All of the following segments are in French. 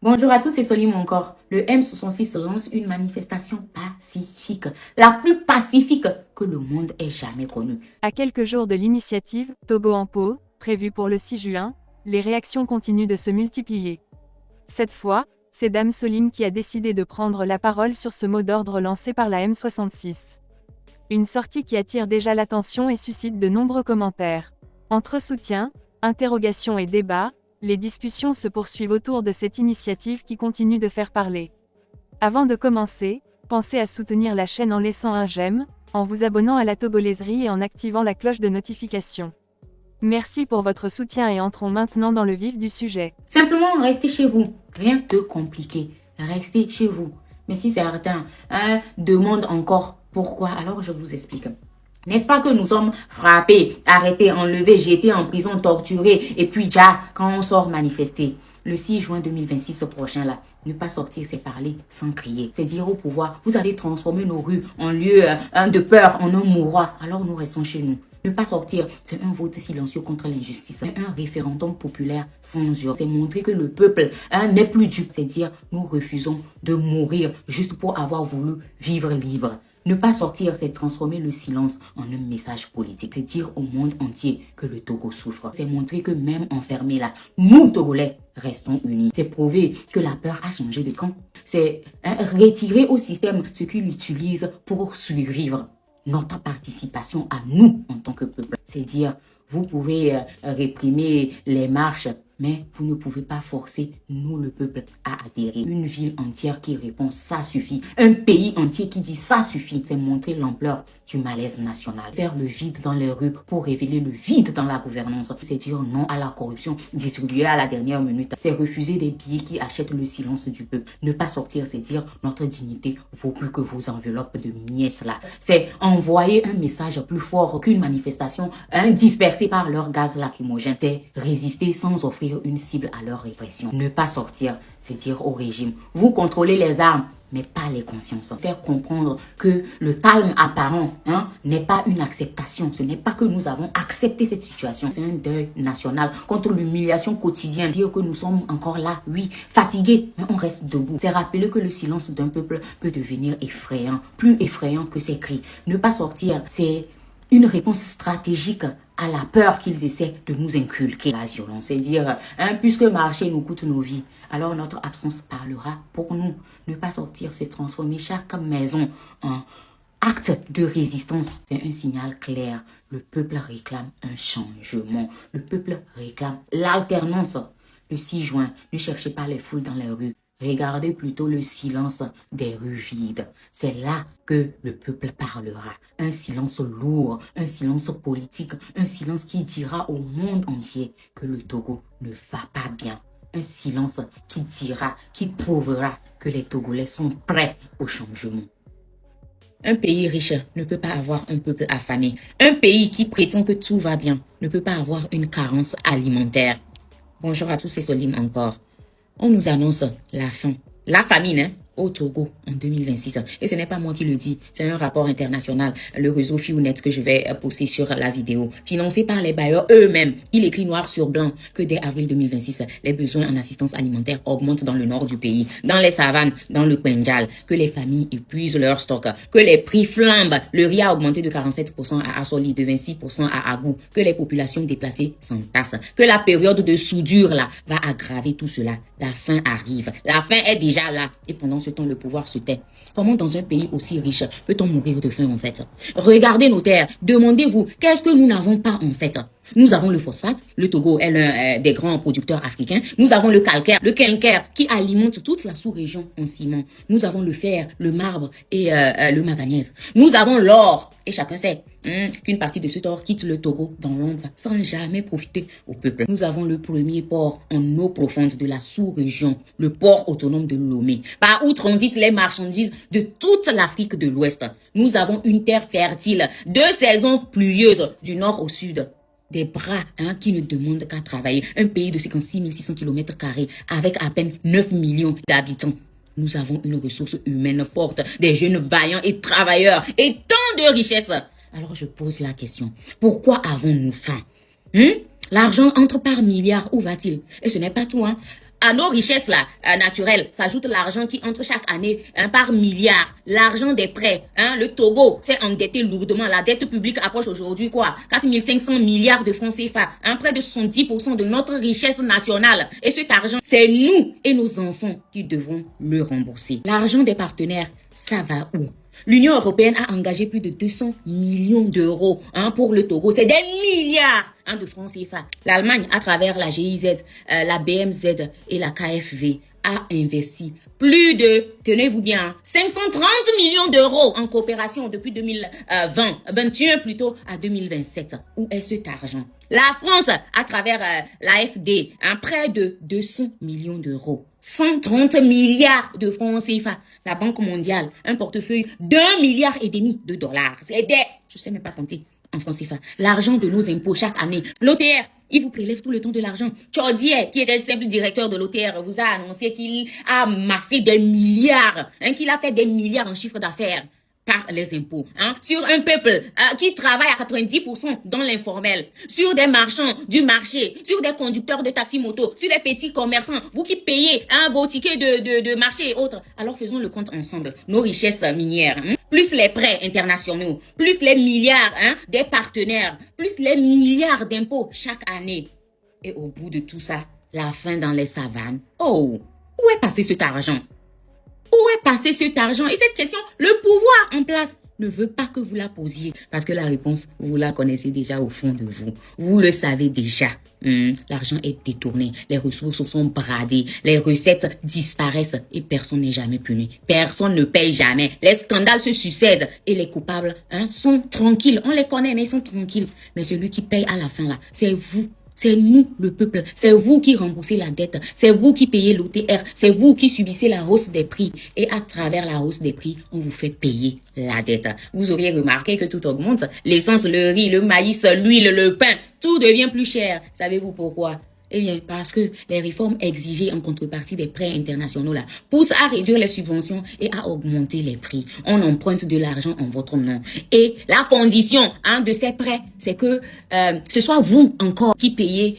Bonjour à tous, c'est Solim encore. Le M66 lance une manifestation pacifique, la plus pacifique que le monde ait jamais connue. À quelques jours de l'initiative Togo en pot, prévue pour le 6 juin, les réactions continuent de se multiplier. Cette fois, c'est Dame Solim qui a décidé de prendre la parole sur ce mot d'ordre lancé par la M66. Une sortie qui attire déjà l'attention et suscite de nombreux commentaires. Entre soutien, interrogations et débats, les discussions se poursuivent autour de cette initiative qui continue de faire parler. Avant de commencer, pensez à soutenir la chaîne en laissant un j'aime, en vous abonnant à la Togolaiserie et en activant la cloche de notification. Merci pour votre soutien et entrons maintenant dans le vif du sujet. Simplement restez chez vous, rien de compliqué, restez chez vous. Mais si certains demandent encore pourquoi, alors je vous explique. N'est-ce pas que nous sommes frappés, arrêtés, enlevés, jetés en prison, torturés, et puis déjà, quand on sort manifester, le 6 juin 2026 prochain là, ne pas sortir, c'est parler sans crier. C'est dire au pouvoir, vous allez transformer nos rues en lieu de peur, en un mouroir. Alors nous restons chez nous. Ne pas sortir, c'est un vote silencieux contre l'injustice. C'est un référendum populaire sans urne. C'est montrer que le peuple n'est plus dupe. C'est dire, nous refusons de mourir juste pour avoir voulu vivre libre. Ne pas sortir, c'est transformer le silence en un message politique. C'est dire au monde entier que le Togo souffre. C'est montrer que même enfermés là, nous Togolais restons unis. C'est prouver que la peur a changé de camp. C'est retirer au système ce qu'il utilise pour survivre. Notre participation à nous en tant que peuple. C'est dire, vous pouvez réprimer les marches, mais vous ne pouvez pas forcer, nous le peuple, à adhérer. Une ville entière qui répond, ça suffit. Un pays entier qui dit, ça suffit. C'est montrer l'ampleur du malaise national. Faire le vide dans les rues pour révéler le vide dans la gouvernance. C'est dire non à la corruption distribuée à la dernière minute. C'est refuser des billets qui achètent le silence du peuple. Ne pas sortir, c'est dire notre dignité vaut plus que vos enveloppes de miettes là. C'est envoyer un message plus fort qu'une manifestation dispersée par leur gaz lacrymogène. C'est résister sans offrir une cible à leur répression. Ne pas sortir, c'est dire au régime, vous contrôlez les armes, mais pas les consciences. Faire comprendre que le calme apparent n'est pas une acceptation. Ce n'est pas que nous avons accepté cette situation. C'est un deuil national contre l'humiliation quotidienne. Dire que nous sommes encore là, oui, fatigués, mais on reste debout. C'est rappeler que le silence d'un peuple peut devenir effrayant, plus effrayant que ses cris. Ne pas sortir, c'est une réponse stratégique à la peur qu'ils essaient de nous inculquer. La violence, c'est dire, puisque marcher nous coûte nos vies, alors notre absence parlera pour nous. Ne pas sortir, c'est transformer chaque maison en acte de résistance. C'est un signal clair. Le peuple réclame un changement. Le peuple réclame l'alternance. Le 6 juin, ne cherchez pas les foules dans les rues. Regardez plutôt le silence des rues vides. C'est là que le peuple parlera. Un silence lourd, un silence politique, un silence qui dira au monde entier que le Togo ne va pas bien. Un silence qui dira, qui prouvera que les Togolais sont prêts au changement. Un pays riche ne peut pas avoir un peuple affamé. Un pays qui prétend que tout va bien ne peut pas avoir une carence alimentaire. Bonjour à tous, c'est Solim encore. On nous annonce la faim, la famine au Togo en 2026. Et ce n'est pas moi qui le dis, c'est un rapport international, le réseau FIONET que je vais poster sur la vidéo, financé par les bailleurs eux-mêmes. Il écrit noir sur blanc que dès avril 2026, les besoins en assistance alimentaire augmentent dans le nord du pays, dans les savanes, dans le Kwenjal, que les familles épuisent leur stock, que les prix flambent. Le riz a augmenté de 47% à Assoli, de 26% à Agou, que les populations déplacées s'entassent, que la période de soudure là va aggraver tout cela. La faim arrive, la faim est déjà là et pendant ce temps le pouvoir se tait. Comment dans un pays aussi riche peut-on mourir de faim en fait? Regardez nos terres, demandez-vous qu'est-ce que nous n'avons pas en fait? Nous avons le phosphate, le Togo est l'un des grands producteurs africains. Nous avons le calcaire, le quincaire qui alimente toute la sous-région en ciment. Nous avons le fer, le marbre et le manganèse. Nous avons l'or et chacun sait qu'une partie de cet or quitte le Togo dans l'ombre sans jamais profiter au peuple. Nous avons le premier port en eau profonde de la sous-région, le port autonome de Lomé, par où transitent les marchandises de toute l'Afrique de l'Ouest. Nous avons une terre fertile, 2 saisons pluvieuses du nord au sud. Des bras qui ne demandent qu'à travailler. Un pays de 56 600 km² avec à peine 9 millions d'habitants. Nous avons une ressource humaine forte, des jeunes vaillants et travailleurs et tant de richesses. Alors je pose la question, pourquoi avons-nous faim? L'argent entre par milliards, où va-t-il? Et ce n'est pas tout. À nos richesses là, naturelles, s'ajoute l'argent qui entre chaque année par milliard. L'argent des prêts. Le Togo s'est endetté lourdement. La dette publique approche aujourd'hui quoi? 4500 milliards de francs CFA. Près de 70% de notre richesse nationale. Et cet argent, c'est nous et nos enfants qui devront le rembourser. L'argent des partenaires, ça va où? L'Union européenne a engagé plus de 200 millions d'euros pour le Togo. C'est des milliards de francs CFA. L'Allemagne, à travers la GIZ, la BMZ et la KfW, a investi plus de, tenez-vous bien, 530 millions d'euros en coopération depuis 2021 plutôt à 2027. Où est cet argent? La France, à travers l'AFD, près de 200 millions d'euros. 130 milliards de francs CFA. La Banque mondiale, un portefeuille d'1,5 milliard de dollars. C'est des, je sais même pas compter en francs CFA. L'argent de nos impôts chaque année. L'OTR, il vous prélève tout le temps de l'argent. Chaudier, qui était le simple directeur de l'OTR, vous a annoncé qu'il a amassé des milliards, qu'il a fait des milliards en chiffre d'affaires par les impôts, sur un peuple qui travaille à 90% dans l'informel, sur des marchands du marché, sur des conducteurs de taxi-moto, sur des petits commerçants, vous qui payez vos tickets de marché et autres. Alors faisons le compte ensemble. Nos richesses minières, plus les prêts internationaux, plus les milliards des partenaires, plus les milliards d'impôts chaque année. Et au bout de tout ça, la faim dans les savanes. Oh, où est passé cet argent? Où est passé cet argent? Et cette question, le pouvoir en place ne veut pas que vous la posiez. Parce que la réponse, vous la connaissez déjà au fond de vous. Vous le savez déjà. L'argent est détourné. Les ressources sont bradées. Les recettes disparaissent et personne n'est jamais puni. Personne ne paye jamais. Les scandales se succèdent et les coupables sont tranquilles. On les connaît, mais ils sont tranquilles. Mais celui qui paye à la fin, là, c'est vous. C'est nous, le peuple. C'est vous qui remboursez la dette. C'est vous qui payez l'OTR. C'est vous qui subissez la hausse des prix. Et à travers la hausse des prix, on vous fait payer la dette. Vous auriez remarqué que tout augmente. L'essence, le riz, le maïs, l'huile, le pain, tout devient plus cher. Savez-vous pourquoi? Eh bien, parce que les réformes exigées en contrepartie des prêts internationaux là poussent à réduire les subventions et à augmenter les prix. On emprunte de l'argent en votre nom. Et la condition de ces prêts, c'est que ce soit vous encore qui payez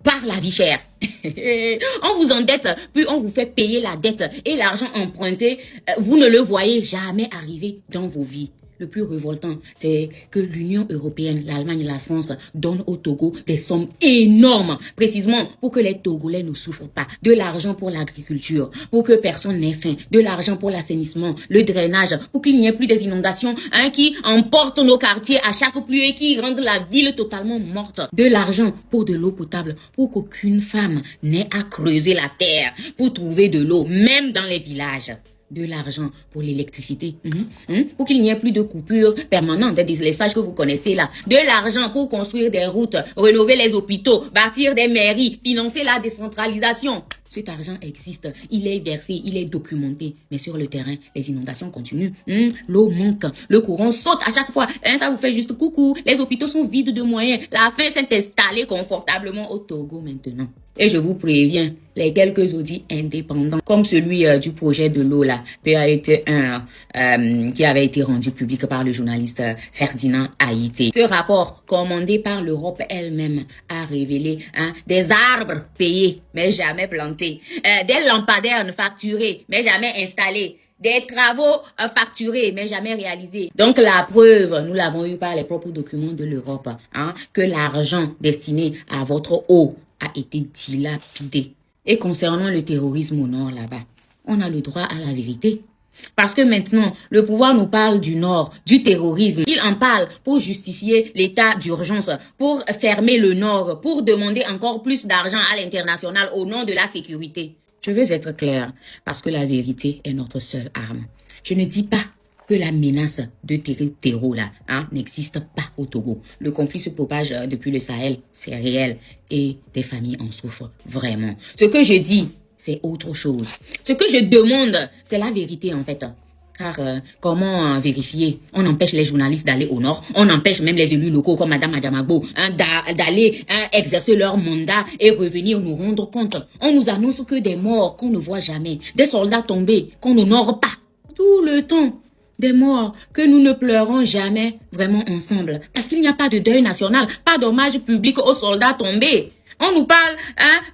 par la vie chère. On vous endette, puis on vous fait payer la dette. Et l'argent emprunté, vous ne le voyez jamais arriver dans vos vies. Le plus révoltant, c'est que l'Union européenne, l'Allemagne et la France donnent au Togo des sommes énormes, précisément pour que les Togolais ne souffrent pas. De l'argent pour l'agriculture, pour que personne n'ait faim. De l'argent pour l'assainissement, le drainage, pour qu'il n'y ait plus des inondations qui emportent nos quartiers à chaque pluie et qui rendent la ville totalement morte. De l'argent pour de l'eau potable, pour qu'aucune femme n'ait à creuser la terre pour trouver de l'eau, même dans les villages. De l'argent pour l'électricité, pour qu'il n'y ait plus de coupures permanentes, des délestages que vous connaissez là. De l'argent pour construire des routes, rénover les hôpitaux, bâtir des mairies, financer la décentralisation. Cet argent existe, il est versé, il est documenté. Mais sur le terrain, les inondations continuent. L'eau manque, le courant saute à chaque fois. Ça vous fait juste coucou. Les hôpitaux sont vides de moyens. La faim s'est installée confortablement au Togo maintenant. Et je vous préviens, les quelques audits indépendants, comme celui du projet de l'eau là, PAET1, qui avait été rendu public par le journaliste Ferdinand Haïté. Ce rapport, commandé par l'Europe elle-même, a révélé des arbres payés, mais jamais plantés, des lampadaires facturés, mais jamais installés, des travaux facturés, mais jamais réalisés. Donc la preuve, nous l'avons eu par les propres documents de l'Europe, que l'argent destiné à votre eau a été dilapidé. Et concernant le terrorisme au nord là-bas, on a le droit à la vérité. Parce que maintenant, le pouvoir nous parle du nord, du terrorisme. Il en parle pour justifier l'état d'urgence, pour fermer le nord, pour demander encore plus d'argent à l'international au nom de la sécurité. Je veux être clair, parce que la vérité est notre seule arme. Je ne dis pas que la menace de terreau là n'existe pas au Togo. Le conflit se propage depuis le Sahel, c'est réel. Et des familles en souffrent vraiment. Ce que je dis, c'est autre chose. Ce que je demande, c'est la vérité en fait. Car comment vérifier? On empêche les journalistes d'aller au nord. On empêche même les élus locaux comme Madame Adjamagbo d'aller exercer leur mandat et revenir nous rendre compte. On nous annonce que des morts qu'on ne voit jamais. Des soldats tombés qu'on n'honore pas. Tout le temps. Des morts que nous ne pleurons jamais vraiment ensemble. Parce qu'il n'y a pas de deuil national, pas d'hommage public aux soldats tombés. On nous parle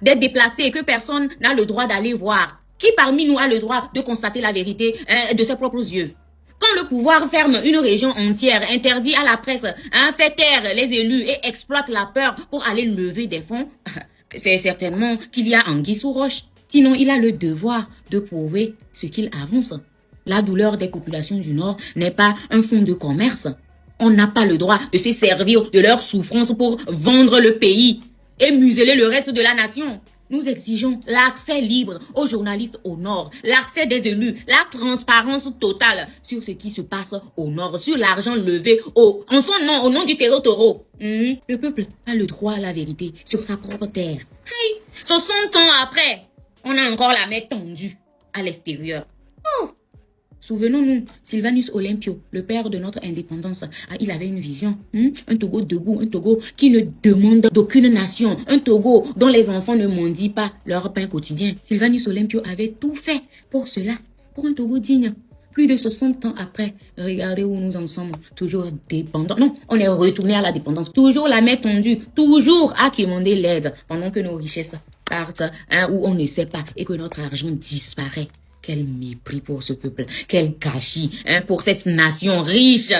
d'être déplacés et que personne n'a le droit d'aller voir. Qui parmi nous a le droit de constater la vérité de ses propres yeux? Quand le pouvoir ferme une région entière, interdit à la presse, fait taire les élus et exploite la peur pour aller lever des fonds, c'est certainement qu'il y a anguille sous roche. Sinon, il a le devoir de prouver ce qu'il avance. La douleur des populations du Nord n'est pas un fonds de commerce. On n'a pas le droit de se servir de leur souffrance pour vendre le pays et museler le reste de la nation. Nous exigeons l'accès libre aux journalistes au Nord, l'accès des élus, la transparence totale sur ce qui se passe au Nord, sur l'argent levé en son nom, au nom du territoire. Le peuple a le droit à la vérité sur sa propre terre. Hey, 60 ans après, on a encore la main tendue à l'extérieur. Oh! Souvenons-nous, Sylvanus Olympio, le père de notre indépendance, il avait une vision. Un Togo debout, un Togo qui ne demande d'aucune nation, un Togo dont les enfants ne mendient pas leur pain quotidien. Sylvanus Olympio avait tout fait pour cela, pour un Togo digne. Plus de 60 ans après, regardez où nous en sommes, toujours dépendants. Non, on est retourné à la dépendance, toujours la main tendue, toujours à quémander l'aide, pendant que nos richesses partent où on ne sait pas et que notre argent disparaît. Quel mépris pour ce peuple, quel gâchis pour cette nation riche,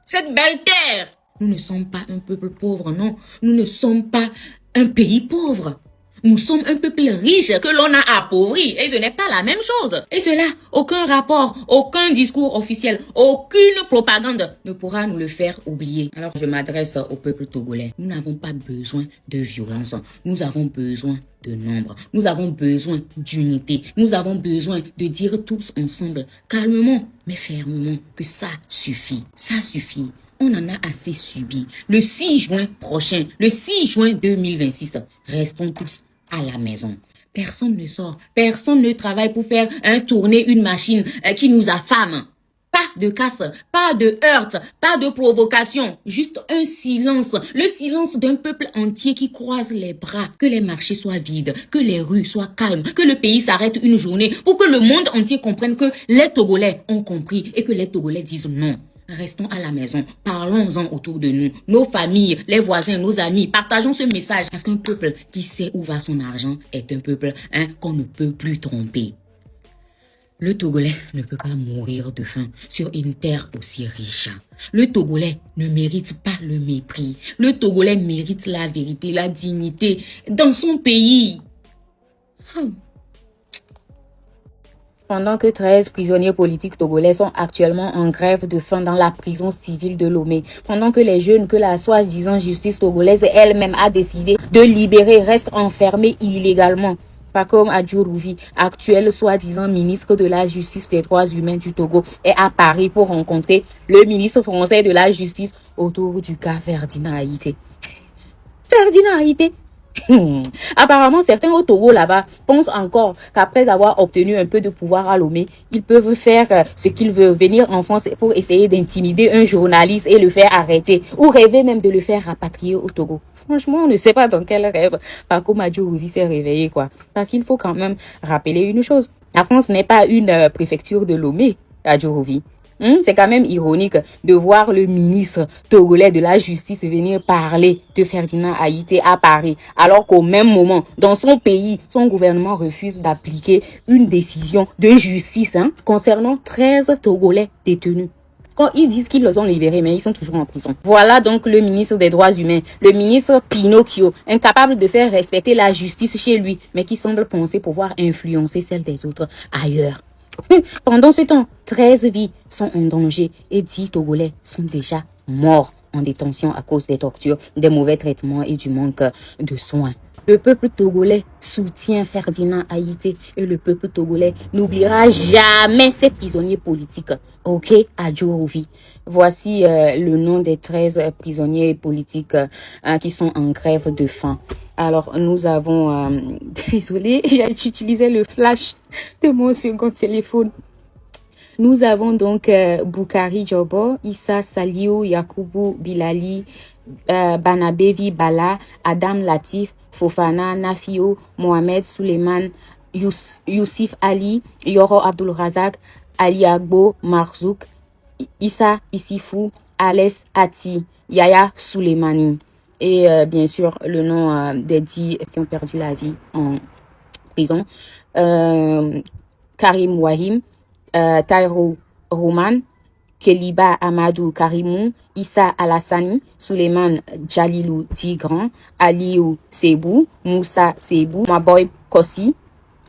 cette belle terre. Nous ne sommes pas un peuple pauvre, non. Nous ne sommes pas un pays pauvre. Nous sommes un peuple riche que l'on a appauvri et ce n'est pas la même chose. Et cela, aucun rapport, aucun discours officiel, aucune propagande ne pourra nous le faire oublier. Alors je m'adresse au peuple togolais. Nous n'avons pas besoin de violence. Nous avons besoin de nombre. Nous avons besoin d'unité. Nous avons besoin de dire tous ensemble, calmement mais fermement, que ça suffit. Ça suffit. On en a assez subi. Le 6 juin prochain, le 6 juin 2026, restons tous à la maison. Personne ne sort, personne ne travaille pour faire tourner une machine qui nous affame. Pas de casse, pas de heurte, pas de provocation, juste un silence, le silence d'un peuple entier qui croise les bras, que les marchés soient vides, que les rues soient calmes, que le pays s'arrête une journée pour que le monde entier comprenne que les Togolais ont compris et que les Togolais disent non. Restons à la maison, parlons-en autour de nous, nos familles, les voisins, nos amis, partageons ce message parce qu'un peuple qui sait où va son argent est un peuple qu'on ne peut plus tromper. Le Togolais ne peut pas mourir de faim sur une terre aussi riche. Le Togolais ne mérite pas le mépris. Le Togolais mérite la vérité, la dignité dans son pays. Pendant que 13 prisonniers politiques togolais sont actuellement en grève de faim dans la prison civile de Lomé, pendant que les jeunes que la soi-disant justice togolaise elle-même a décidé de libérer restent enfermés illégalement. Pacome Adjourouvi, actuel soi-disant ministre de la Justice des droits humains du Togo, est à Paris pour rencontrer le ministre français de la Justice autour du cas Ferdinand Haïté. Ferdinand Haïté. Apparemment, certains au Togo là-bas pensent encore qu'après avoir obtenu un peu de pouvoir à Lomé, ils peuvent faire ce qu'ils veulent, venir en France pour essayer d'intimider un journaliste et le faire arrêter, ou rêver même de le faire rapatrier au Togo. Franchement, on ne sait pas dans quel rêve Pacome Adjourouvi s'est réveillé, quoi. Parce qu'il faut quand même rappeler une chose. La France n'est pas une préfecture de Lomé, Adjourouvi. C'est quand même ironique de voir le ministre togolais de la justice venir parler de Ferdinand Haïté à Paris, alors qu'au même moment, dans son pays, son gouvernement refuse d'appliquer une décision de justice concernant 13 Togolais détenus. Quand ils disent qu'ils les ont libérés, mais ils sont toujours en prison. Voilà donc le ministre des Droits humains, le ministre Pinocchio, incapable de faire respecter la justice chez lui, mais qui semble penser pouvoir influencer celle des autres ailleurs. Pendant ce temps, 13 vies sont en danger et 10 Togolais sont déjà morts en détention à cause des tortures, des mauvais traitements et du manque de soins. Le peuple togolais soutient Ferdinand Haïté et le peuple togolais n'oubliera jamais ces prisonniers politiques. Ok, Adjourouvi. Voici le nom des 13 prisonniers politiques qui sont en grève de faim. Alors, nous avons... désolé, j'ai utilisé le flash de mon second téléphone. Nous avons donc Boukari Djobo, Issa Saliou, Yakubu Bilali, Banabevi Bala, Adam Latif, Fofana, Nafio, Mohamed Suleiman, Youssif Ali, Yoro Abdul Razak, Ali Agbo, Marzouk, Issa Isifou, Alès Ati, Yaya Souleimani. et bien sûr le nom des 10 qui ont perdu la vie en prison. Karim Wahim, Tairo Roman, Keliba Amadou Karimou, Issa Alassani, Suleiman Jalilou Tigran, Aliou Sebou, Moussa Sebou, Maboy Kossi,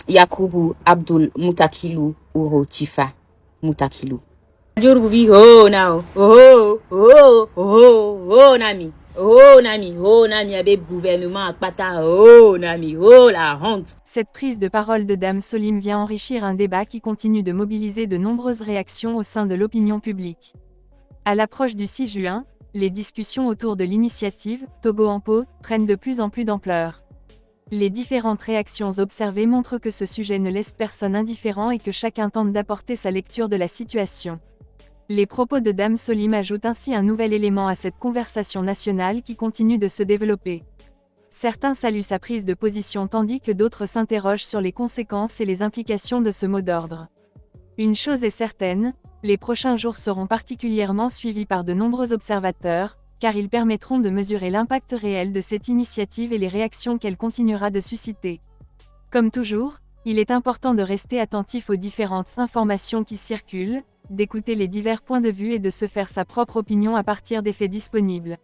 Yakubu Abdul Mutakilou Uro Tifa Mutakilou. Oh now, nami. Oh nami, avec gouvernement pata, oh nami, oh la honte. Cette prise de parole de Dame Solim vient enrichir un débat qui continue de mobiliser de nombreuses réactions au sein de l'opinion publique. À l'approche du 6 juin, les discussions autour de l'initiative « Togo en pause » prennent de plus en plus d'ampleur. Les différentes réactions observées montrent que ce sujet ne laisse personne indifférent et que chacun tente d'apporter sa lecture de la situation. Les propos de Dame Solim ajoutent ainsi un nouvel élément à cette conversation nationale qui continue de se développer. Certains saluent sa prise de position tandis que d'autres s'interrogent sur les conséquences et les implications de ce mot d'ordre. Une chose est certaine, les prochains jours seront particulièrement suivis par de nombreux observateurs, car ils permettront de mesurer l'impact réel de cette initiative et les réactions qu'elle continuera de susciter. Comme toujours, il est important de rester attentif aux différentes informations qui circulent, d'écouter les divers points de vue et de se faire sa propre opinion à partir des faits disponibles.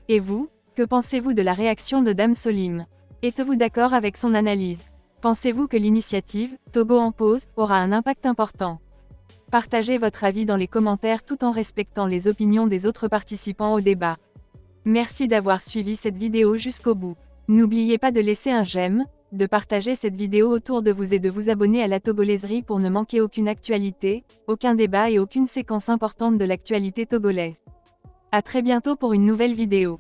Et vous, que pensez-vous de la réaction de Dame Solim? Êtes-vous d'accord avec son analyse? Pensez-vous que l'initiative « Togo en pause » aura un impact important? Partagez votre avis dans les commentaires tout en respectant les opinions des autres participants au débat. Merci d'avoir suivi cette vidéo jusqu'au bout. N'oubliez pas de laisser un j'aime, de partager cette vidéo autour de vous et de vous abonner à la Togolaiserie pour ne manquer aucune actualité, aucun débat et aucune séquence importante de l'actualité togolaise. À très bientôt pour une nouvelle vidéo.